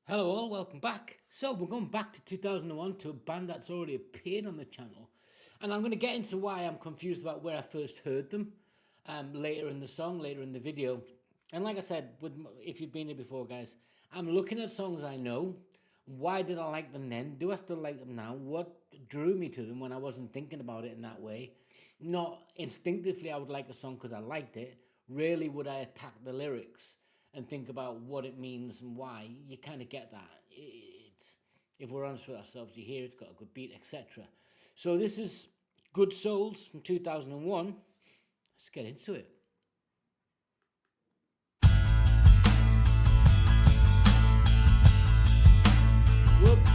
Hello all, welcome back. So we're going back to 2001 to a band that's already appeared on the channel. And I'm going to get into why I'm confused about where I first heard them later in the song, later in the video. And like I said, if you've been here before, guys, I'm looking at songs I know. Why did I like them then? Do I still like them now? What drew me to them when I wasn't thinking about it in that way? Not instinctively I would like a song because I liked it. Rarely would I attack the lyrics and think about what it means and why. You kind of get that. If we're honest with ourselves, you hear it's got a good beat, etc. So this is Good Souls from 2001. Let's get into it. Whoops.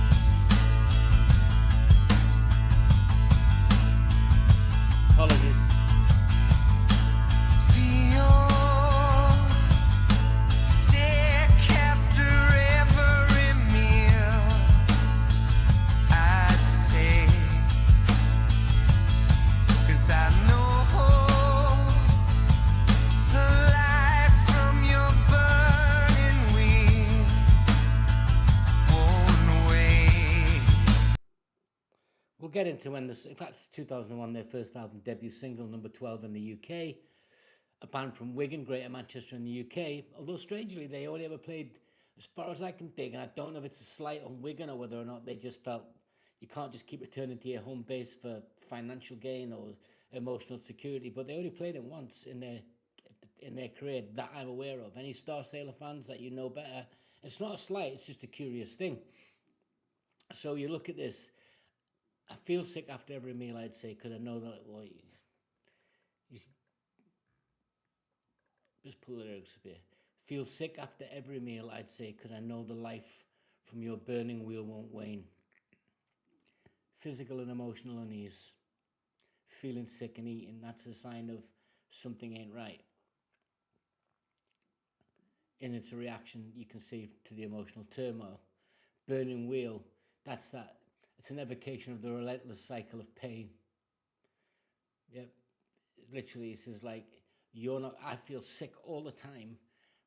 Apologies. We'll get into when this, in fact, 2001, their first album, debut single, number 12 in the UK. A band from Wigan, Greater Manchester in the UK. Although, strangely, they only ever played, as far as I can dig, and I don't know if it's a slight on Wigan or whether or not they just felt you can't just keep returning to your home base for financial gain or emotional security, but they only played it once in their career that I'm aware of. Any Starsailor fans that you know better, it's not a slight, it's just a curious thing. So you look at this. I feel sick after every meal, I'd say, because I know that, well, you just pull the lyrics up here. Feel sick after every meal, I'd say, because I know the life from your burning wheel won't wane. Physical and emotional unease. Feeling sick and eating, that's a sign of something ain't right. And it's a reaction you can see to the emotional turmoil. Burning wheel, that's that. It's an evocation of the relentless cycle of pain. Yep. Literally, it says like, you're not, I feel sick all the time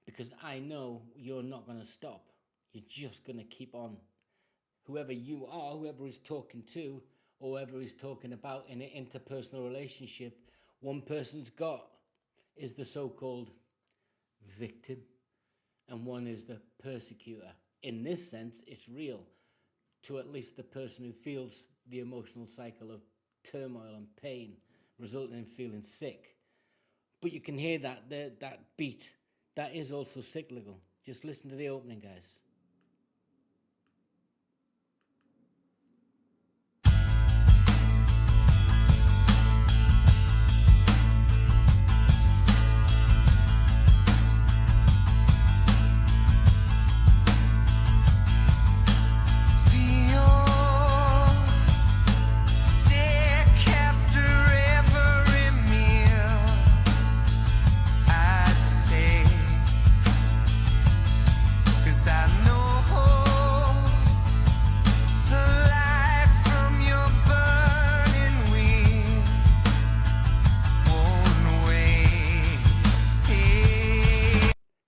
because I know you're not going to stop. You're just going to keep on. Whoever you are, whoever he's talking to, or whoever he's talking about in an interpersonal relationship, one person's got is the so-called victim and one is the persecutor. In this sense, it's real to at least the person who feels the emotional cycle of turmoil and pain resulting in feeling sick. But you can hear that beat, that is also cyclical. Just listen to the opening, guys.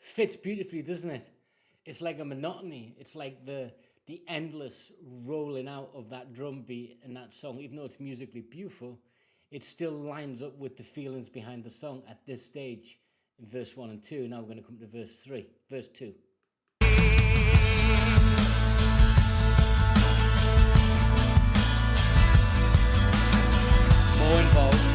Fits beautifully, doesn't it? It's like a monotony. It's like the endless rolling out of that drum beat in that song. Even though it's musically beautiful, it still lines up with the feelings behind the song at this stage in verse 1 and 2. Now we're going to come to verse 2. More involved.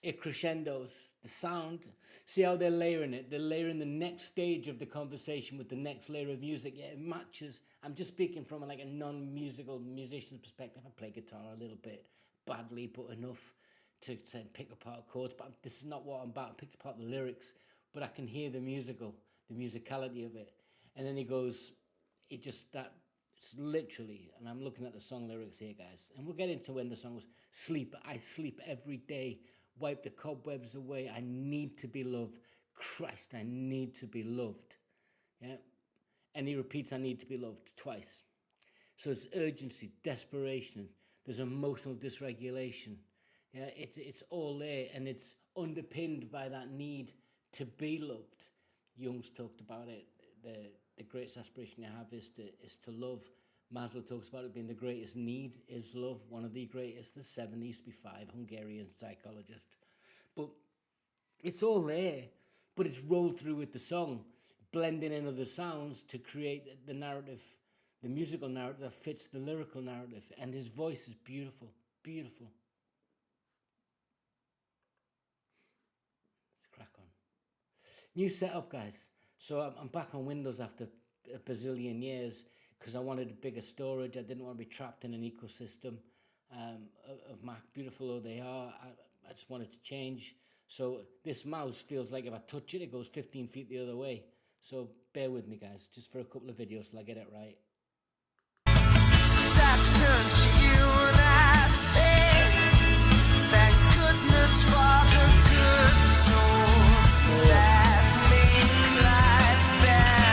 It crescendos, the sound. See how they're layering it? They're layering the next stage of the conversation with the next layer of music. Yeah, it matches. I'm just speaking from like a non-musical musician perspective. I play guitar a little bit badly, but enough to pick apart chords. But this is not what I'm about. I picked apart the lyrics, but I can hear the musicality of it. And then he goes it just that it's literally, and I'm looking at the song lyrics here, guys, and we'll get into when the song was sleep. I sleep every day, wipe the cobwebs away. I need to be loved. Christ, I need to be loved. Yeah, and he repeats, I need to be loved twice. So it's urgency, desperation. There's emotional dysregulation. Yeah, it's all there, and it's underpinned by that need to be loved. Jung's talked about it. The greatest aspiration you have is to love. Maslow talks about it being the greatest need is love. One of the greatest, the 7 East be 5, Hungarian psychologist. But it's all there, but it's rolled through with the song, blending in other sounds to create the narrative, the musical narrative that fits the lyrical narrative. And his voice is beautiful, beautiful. Let's crack on. New setup, guys. So I'm back on Windows after a bazillion years because I wanted bigger storage. I didn't want to be trapped in an ecosystem of Mac. Beautiful though they are, I just wanted to change. So this mouse feels like if I touch it, it goes 15 feet the other way. So bear with me, guys, just for a couple of videos till I get it right. I turn to you and I say, thank goodness for the good souls that make life better.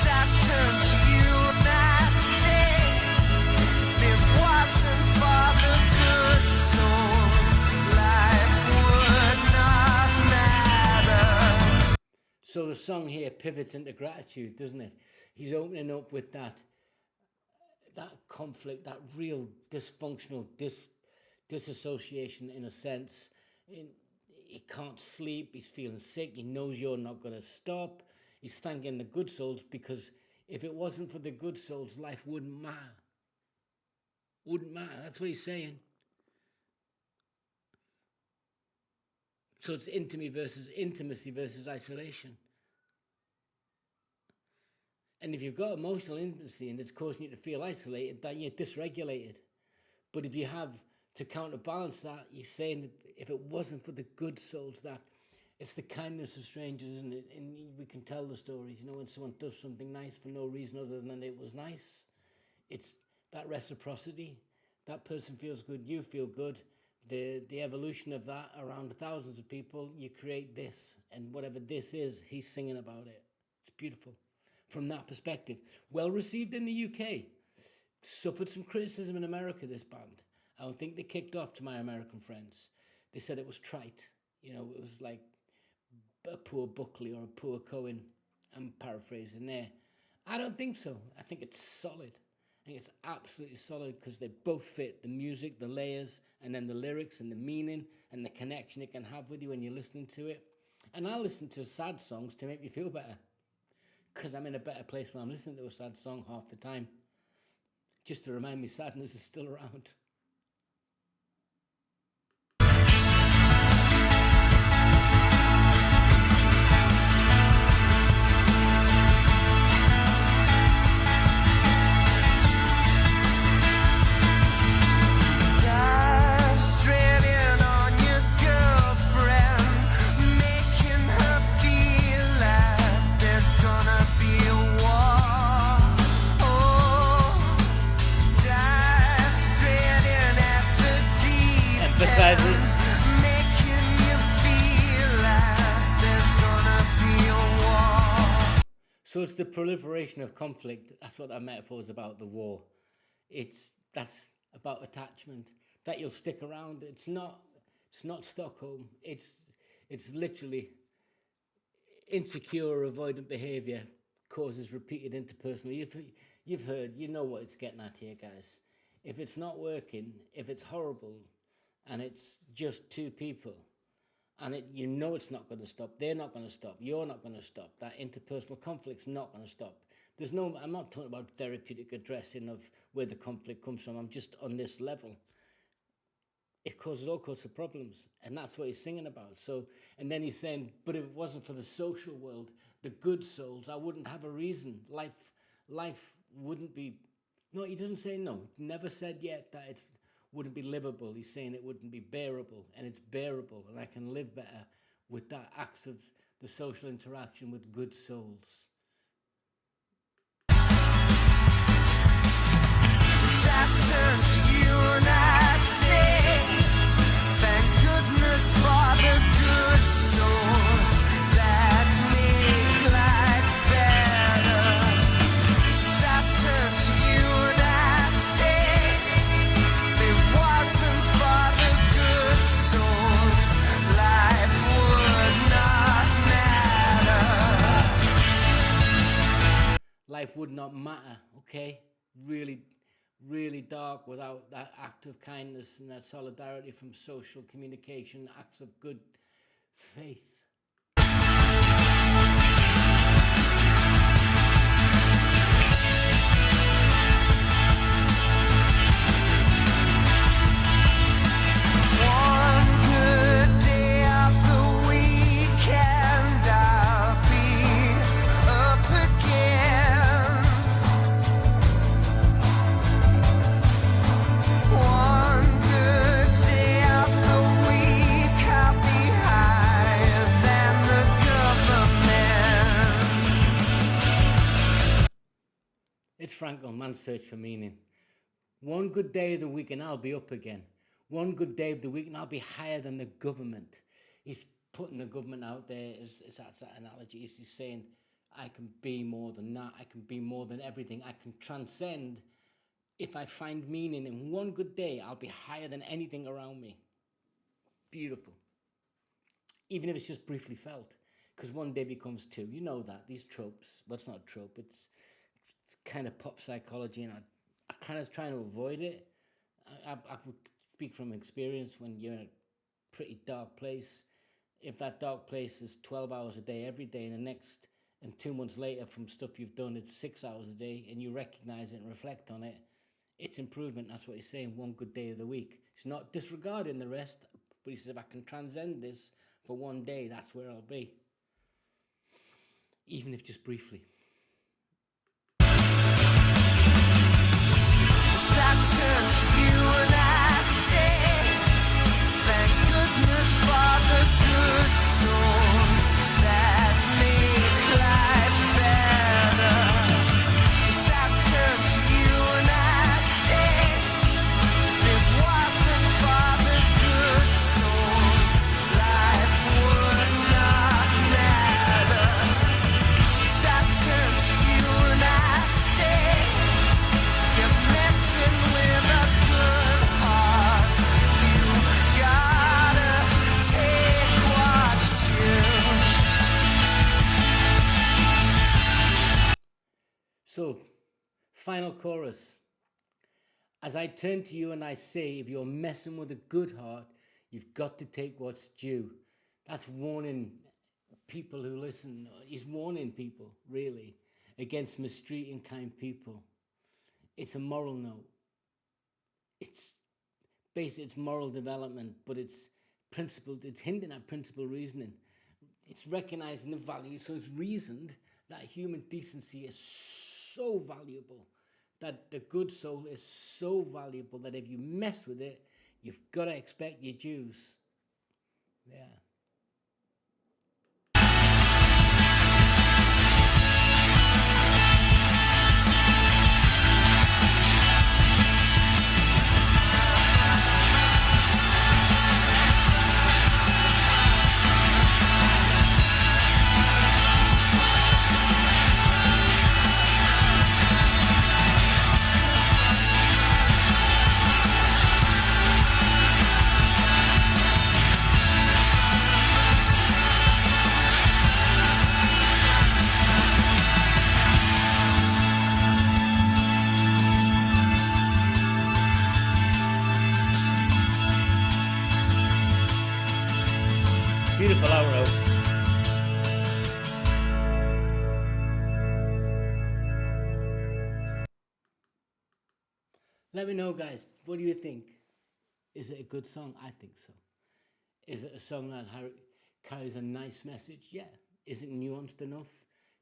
I turn to you and I say, if it wasn't for the good souls, life would not matter. So the song here pivots into gratitude, doesn't it? He's opening up with that conflict, that real dysfunctional disassociation in a sense. He can't sleep, he's feeling sick, he knows you're not going to stop. He's thanking the good souls because if it wasn't for the good souls, life wouldn't matter. Wouldn't matter, that's what he's saying. So it's intimacy versus isolation. And if you've got emotional intimacy and it's causing you to feel isolated, then you're dysregulated. But if you have to counterbalance that, you're saying that if it wasn't for the good souls, that it's the kindness of strangers, and we can tell the stories. You know, when someone does something nice for no reason other than it was nice, it's that reciprocity. That person feels good, you feel good. The evolution of that around thousands of people, you create this, and whatever this is, he's singing about it. It's beautiful. From that perspective, well received in the UK, suffered some criticism in America, this band. I don't think they kicked off to my American friends. They said it was trite, you know, it was like a poor Buckley or a poor Cohen. I'm paraphrasing there. I don't think so. I think it's solid. I think it's absolutely solid because they both fit the music, the layers, and then the lyrics and the meaning and the connection it can have with you when you're listening to it. And I listen to sad songs to make me feel better, because I'm in a better place when I'm listening to a sad song half the time, just to remind me sadness is still around. So it's the proliferation of conflict. That's what that metaphor is about, the war. That's about attachment, that you'll stick around. It's not Stockholm. It's literally insecure or avoidant behavior causes repeated interpersonal. You've heard, you know what it's getting at here, guys. If it's not working, if it's horrible, and it's just two people, and you know it's not going to stop, they're not going to stop, you're not going to stop, that interpersonal conflict's not going to stop. I'm not talking about therapeutic addressing of where the conflict comes from. I'm just on this level. It causes all sorts of problems, and that's what he's singing about. So, and then he's saying, but if it wasn't for the social world, the good souls, I wouldn't have a reason. Life wouldn't be. No, he doesn't say no. He never said yet that it wouldn't be livable. He's saying it wouldn't be bearable, and it's bearable, and I can live better with that acts of the social interaction with good souls. life would not matter, okay? Really, really dark without that act of kindness and that solidarity from social communication, acts of good faith. It's Frankel, Man's Search for Meaning. One good day of the week and I'll be up again. One good day of the week and I'll be higher than the government. He's putting the government out there, as that's that analogy. He's saying, I can be more than that. I can be more than everything. I can transcend. If I find meaning in one good day, I'll be higher than anything around me. Beautiful. Even if it's just briefly felt. Because one day becomes two. You know that. These tropes. Well, it's not a trope. It's kind of pop psychology, and I kind of trying to avoid it. I would speak from experience. When you're in a pretty dark place, if that dark place is 12 hours a day every day, and 2 months later from stuff you've done, it's 6 hours a day, and you recognize it and reflect on it, it's improvement. That's what he's saying, one good day of the week. It's not disregarding the rest, but he says, if I can transcend this for one day, that's where I'll be. Even if just briefly. I turn to you and I say, thank goodness for the good souls that make life better. Yes, I turn to you and I say, if it wasn't for the good souls, life would not matter. Yes, I turn to you and I say, you're messing with a good heart. You gotta take what's due. So, final chorus. As I turn to you and I say, if you're messing with a good heart, you've got to take what's due. That's warning people who listen. He's warning people, really, against mistreating kind people. It's a moral note. It's basically, it's moral development, but it's principled. It's hinting at principled reasoning. It's recognizing the value. So it's reasoned that human decency is so valuable, that the good soul is so valuable that if you mess with it, you've got to expect your dues. Yeah. Beautiful outro. Let me know, guys. What do you think? Is it a good song? I think so. Is it a song that carries a nice message? Yeah. Is it nuanced enough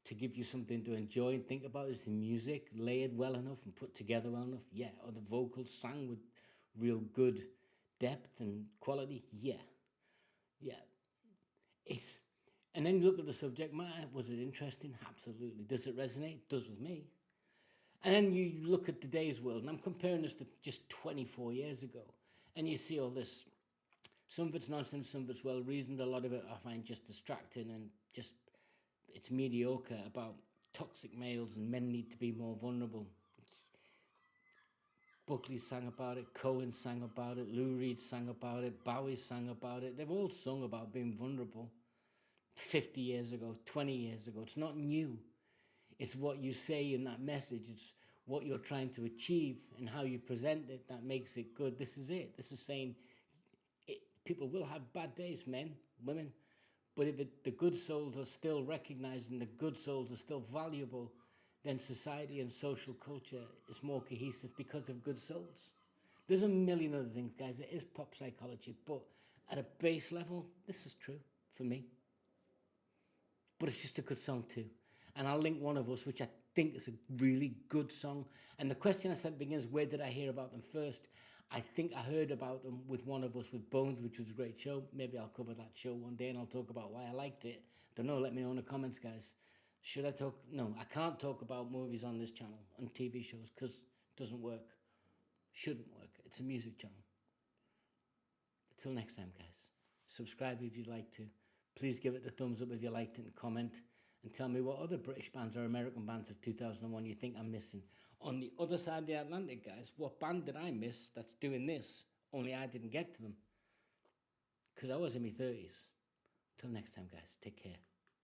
to give you something to enjoy and think about? Is the music layered well enough and put together well enough? Yeah. Are the vocals sang with real good depth and quality? Yeah. Yeah. And then you look at the subject matter. Was it interesting? Absolutely. Does it resonate? It does with me. And then you look at today's world, and I'm comparing this to just 24 years ago, and you see all this. Some of it's nonsense, some of it's well-reasoned. A lot of it I find just distracting and just, it's mediocre about toxic males and men need to be more vulnerable. Buckley sang about it, Cohen sang about it, Lou Reed sang about it, Bowie sang about it. They've all sung about being vulnerable 50 years ago, 20 years ago. It's not new. It's what you say in that message. It's what you're trying to achieve and how you present it that makes it good. This is it. This is saying people will have bad days, men, women, but if the good souls are still recognized and the good souls are still valuable, then society and social culture is more cohesive because of good souls. There's a million other things, guys. It is pop psychology, but at a base level, this is true for me. But it's just a good song too. And I'll link One of Us, which I think is a really good song. And the question I said begins, where did I hear about them first? I think I heard about them with One of Us with Bones, which was a great show. Maybe I'll cover that show one day and I'll talk about why I liked it. Don't know, let me know in the comments, guys. Should I talk? No, I can't talk about movies on this channel and TV shows because it doesn't work. Shouldn't work. It's a music channel. Until next time, guys. Subscribe if you'd like to. Please give it the thumbs up if you liked it and comment. And tell me what other British bands or American bands of 2001 you think I'm missing. On the other side of the Atlantic, guys, what band did I miss that's doing this? Only I didn't get to them. Because I was in my 30s. Till next time, guys. Take care.